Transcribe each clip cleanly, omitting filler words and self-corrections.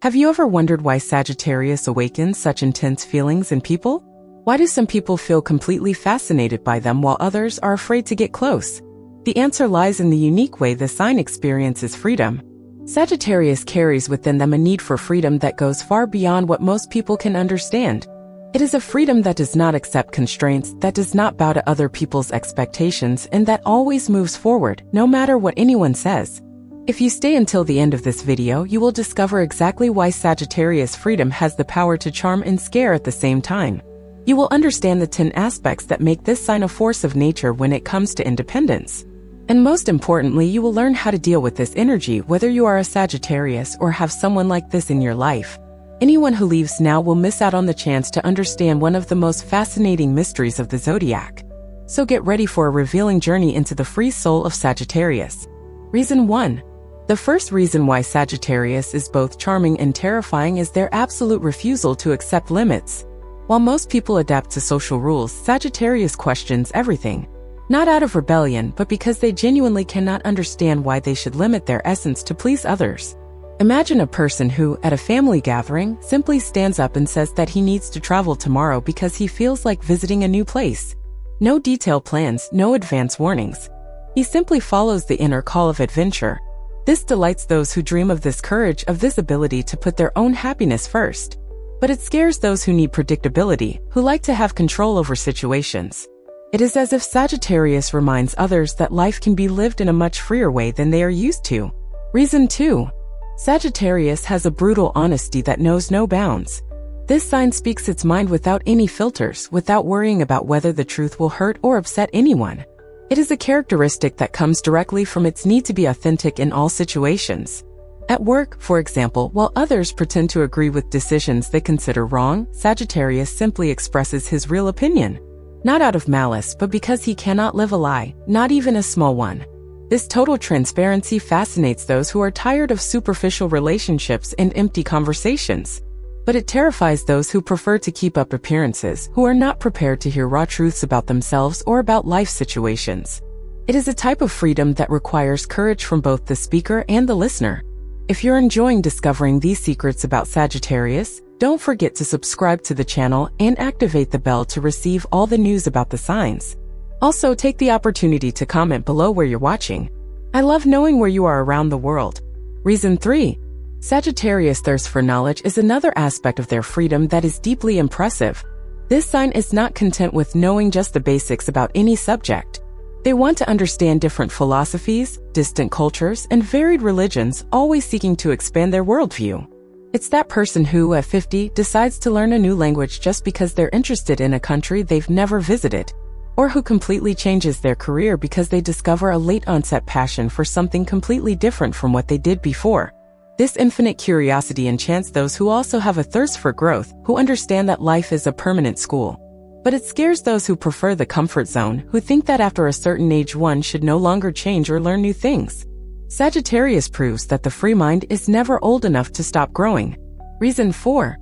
Have you ever wondered why Sagittarius awakens such intense feelings in people? Why do some people feel completely fascinated by them while others are afraid to get close? The answer lies in the unique way the sign experiences freedom. Sagittarius carries within them a need for freedom that goes far beyond what most people can understand. It is a freedom that does not accept constraints, that does not bow to other people's expectations, and that always moves forward, no matter what anyone says. If you stay until the end of this video, you will discover exactly why Sagittarius freedom has the power to charm and scare at the same time. You will understand the 10 aspects that make this sign a force of nature when it comes to independence. And most importantly, you will learn how to deal with this energy, whether you are a Sagittarius or have someone like this in your life. Anyone who leaves now will miss out on the chance to understand one of the most fascinating mysteries of the zodiac. So get ready for a revealing journey into the free soul of Sagittarius. Reason 1. The first reason why Sagittarius is both charming and terrifying is their absolute refusal to accept limits. While most people adapt to social rules, Sagittarius questions everything. Not out of rebellion, but because they genuinely cannot understand why they should limit their essence to please others. Imagine a person who, at a family gathering, simply stands up and says that he needs to travel tomorrow because he feels like visiting a new place. No detailed plans, no advance warnings. He simply follows the inner call of adventure. This delights those who dream of this courage, of this ability to put their own happiness first. But it scares those who need predictability, who like to have control over situations. It is as if Sagittarius reminds others that life can be lived in a much freer way than they are used to. Reason 2. Sagittarius has a brutal honesty that knows no bounds. This sign speaks its mind without any filters, without worrying about whether the truth will hurt or upset anyone. It is a characteristic that comes directly from its need to be authentic in all situations. At work, for example, while others pretend to agree with decisions they consider wrong, Sagittarius simply expresses his real opinion. Not out of malice, but because he cannot live a lie, not even a small one. This total transparency fascinates those who are tired of superficial relationships and empty conversations. But it terrifies those who prefer to keep up appearances, who are not prepared to hear raw truths about themselves or about life situations. It is a type of freedom that requires courage from both the speaker and the listener. If you're enjoying discovering these secrets about Sagittarius, don't forget to subscribe to the channel and activate the bell to receive all the news about the signs. Also, take the opportunity to comment below where you're watching. I love knowing where you are around the world. Reason 3. Sagittarius' thirst for knowledge is another aspect of their freedom that is deeply impressive. This sign is not content with knowing just the basics about any subject. They want to understand different philosophies, distant cultures, and varied religions, always seeking to expand their worldview. It's that person who, at 50, decides to learn a new language just because they're interested in a country they've never visited, or who completely changes their career because they discover a late-onset passion for something completely different from what they did before. This infinite curiosity enchants those who also have a thirst for growth, who understand that life is a permanent school. But it scares those who prefer the comfort zone, who think that after a certain age one should no longer change or learn new things. Sagittarius proves that the free mind is never old enough to stop growing. Reason 4.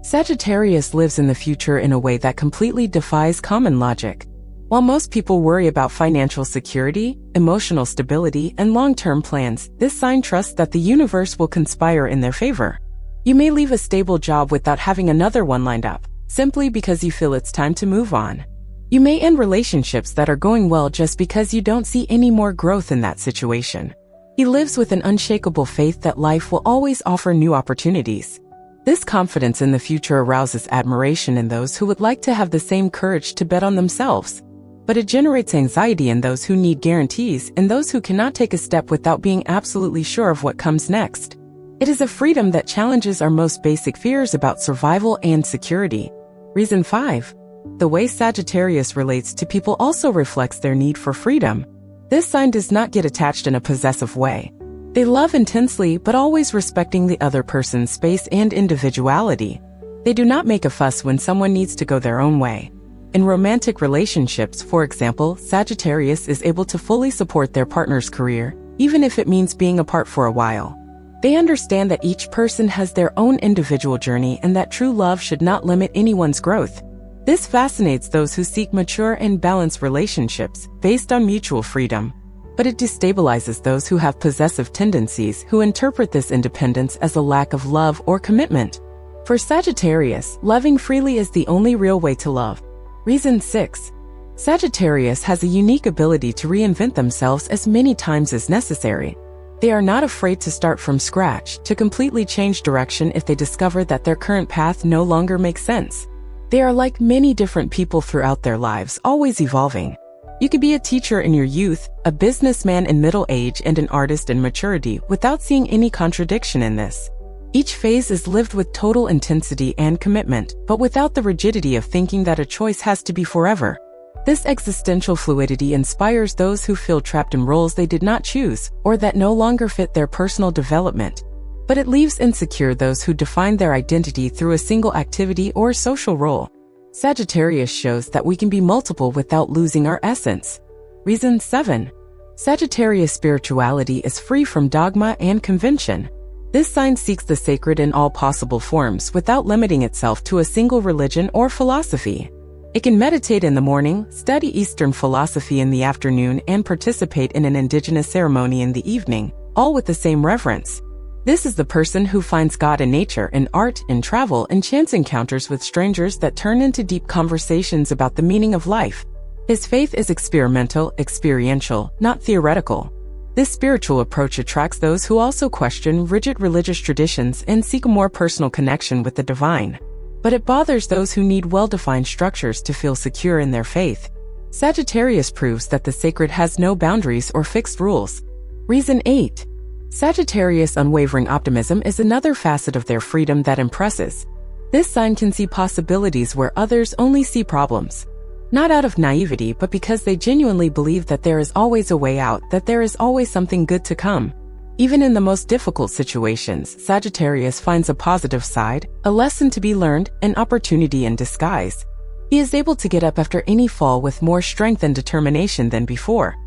Sagittarius lives in the future in a way that completely defies common logic. While most people worry about financial security, emotional stability, and long-term plans, this sign trusts that the universe will conspire in their favor. You may leave a stable job without having another one lined up, simply because you feel it's time to move on. You may end relationships that are going well just because you don't see any more growth in that situation. He lives with an unshakable faith that life will always offer new opportunities. This confidence in the future arouses admiration in those who would like to have the same courage to bet on themselves. But it generates anxiety in those who need guarantees and those who cannot take a step without being absolutely sure of what comes next. It is a freedom that challenges our most basic fears about survival and security. Reason 5. The way Sagittarius relates to people also reflects their need for freedom. This sign does not get attached in a possessive way. They love intensely, but always respecting the other person's space and individuality. They do not make a fuss when someone needs to go their own way. In romantic relationships, for example, Sagittarius is able to fully support their partner's career, even if it means being apart for a while. They understand that each person has their own individual journey and that true love should not limit anyone's growth. This fascinates those who seek mature and balanced relationships based on mutual freedom. but it destabilizes those who have possessive tendencies who interpret this independence as a lack of love or commitment. For Sagittarius, loving freely is the only real way to love. Reason 6. Sagittarius has a unique ability to reinvent themselves as many times as necessary. They are not afraid to start from scratch, to completely change direction if they discover that their current path no longer makes sense. They are like many different people throughout their lives, always evolving. You could be a teacher in your youth, a businessman in middle age, and an artist in maturity without seeing any contradiction in this. Each phase is lived with total intensity and commitment, but without the rigidity of thinking that a choice has to be forever. This existential fluidity inspires those who feel trapped in roles they did not choose, or that no longer fit their personal development. But it leaves insecure those who define their identity through a single activity or social role. Sagittarius shows that we can be multiple without losing our essence. Reason 7. Sagittarius spirituality is free from dogma and convention. This sign seeks the sacred in all possible forms without limiting itself to a single religion or philosophy. It can meditate in the morning, study Eastern philosophy in the afternoon, and participate in an indigenous ceremony in the evening, all with the same reverence. This is the person who finds God in nature, in art, in travel, and chance encounters with strangers that turn into deep conversations about the meaning of life. His faith is experimental, experiential, not theoretical. This spiritual approach attracts those who also question rigid religious traditions and seek a more personal connection with the divine. But it bothers those who need well-defined structures to feel secure in their faith. Sagittarius proves that the sacred has no boundaries or fixed rules. Reason 8. Sagittarius' unwavering optimism is another facet of their freedom that impresses. This sign can see possibilities where others only see problems. Not out of naivety, but because they genuinely believe that there is always a way out, that there is always something good to come. Even in the most difficult situations, Sagittarius finds a positive side, a lesson to be learned, an opportunity in disguise. He is able to get up after any fall with more strength and determination than before.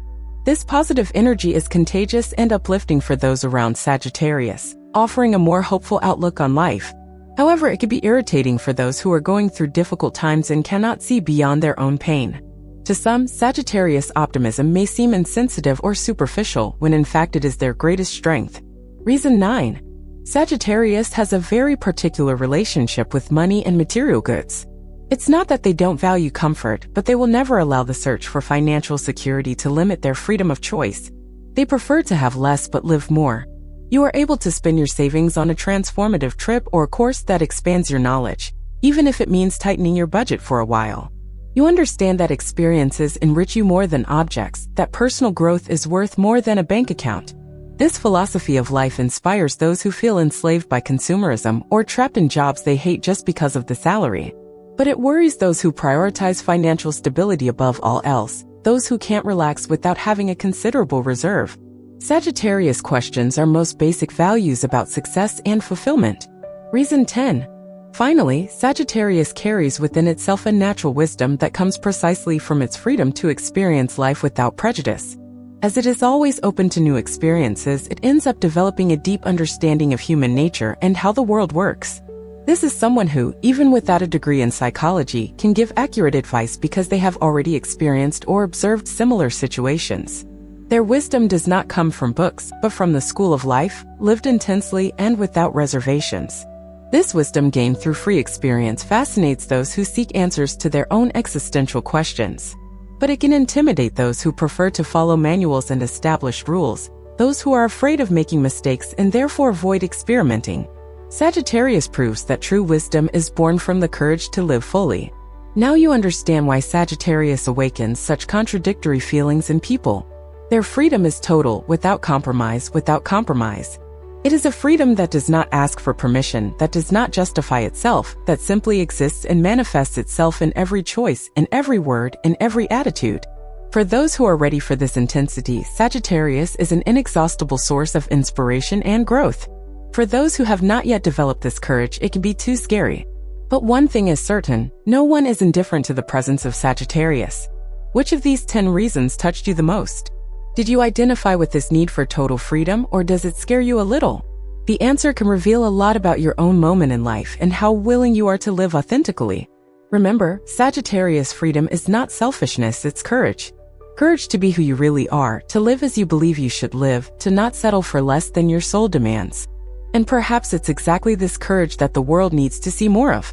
This positive energy is contagious and uplifting for those around Sagittarius, offering a more hopeful outlook on life. However, it can be irritating for those who are going through difficult times and cannot see beyond their own pain. To some, Sagittarius optimism may seem insensitive or superficial when in fact it is their greatest strength. Reason 9. Sagittarius has a very particular relationship with money and material goods. It's not that they don't value comfort, but they will never allow the search for financial security to limit their freedom of choice. They prefer to have less but live more. You are able to spend your savings on a transformative trip or course that expands your knowledge, even if it means tightening your budget for a while. You understand that experiences enrich you more than objects, that personal growth is worth more than a bank account. This philosophy of life inspires those who feel enslaved by consumerism or trapped in jobs they hate just because of the salary. But it worries those who prioritize financial stability above all else, those who can't relax without having a considerable reserve. Sagittarius questions our most basic values about success and fulfillment. Reason 10. Finally, Sagittarius carries within itself a natural wisdom that comes precisely from its freedom to experience life without prejudice. As it is always open to new experiences, it ends up developing a deep understanding of human nature and how the world works. This is someone who, even without a degree in psychology, can give accurate advice because they have already experienced or observed similar situations. Their wisdom does not come from books, but from the school of life, lived intensely and without reservations. This wisdom gained through free experience fascinates those who seek answers to their own existential questions. But it can intimidate those who prefer to follow manuals and established rules, those who are afraid of making mistakes and therefore avoid experimenting. Sagittarius proves that true wisdom is born from the courage to live fully. Now you understand why Sagittarius awakens such contradictory feelings in people. Their freedom is total, without compromise, without compromise. It is a freedom that does not ask for permission, that does not justify itself, that simply exists and manifests itself in every choice, in every word, in every attitude. For those who are ready for this intensity, Sagittarius is an inexhaustible source of inspiration and growth. For those who have not yet developed this courage, it can be too scary. But one thing is certain, no one is indifferent to the presence of Sagittarius. Which of these 10 reasons touched you the most? Did you identify with this need for total freedom, or does it scare you a little? The answer can reveal a lot about your own moment in life and how willing you are to live authentically. Remember, Sagittarius freedom is not selfishness, it's courage. Courage to be who you really are, to live as you believe you should live, to not settle for less than your soul demands. And perhaps it's exactly this courage that the world needs to see more of.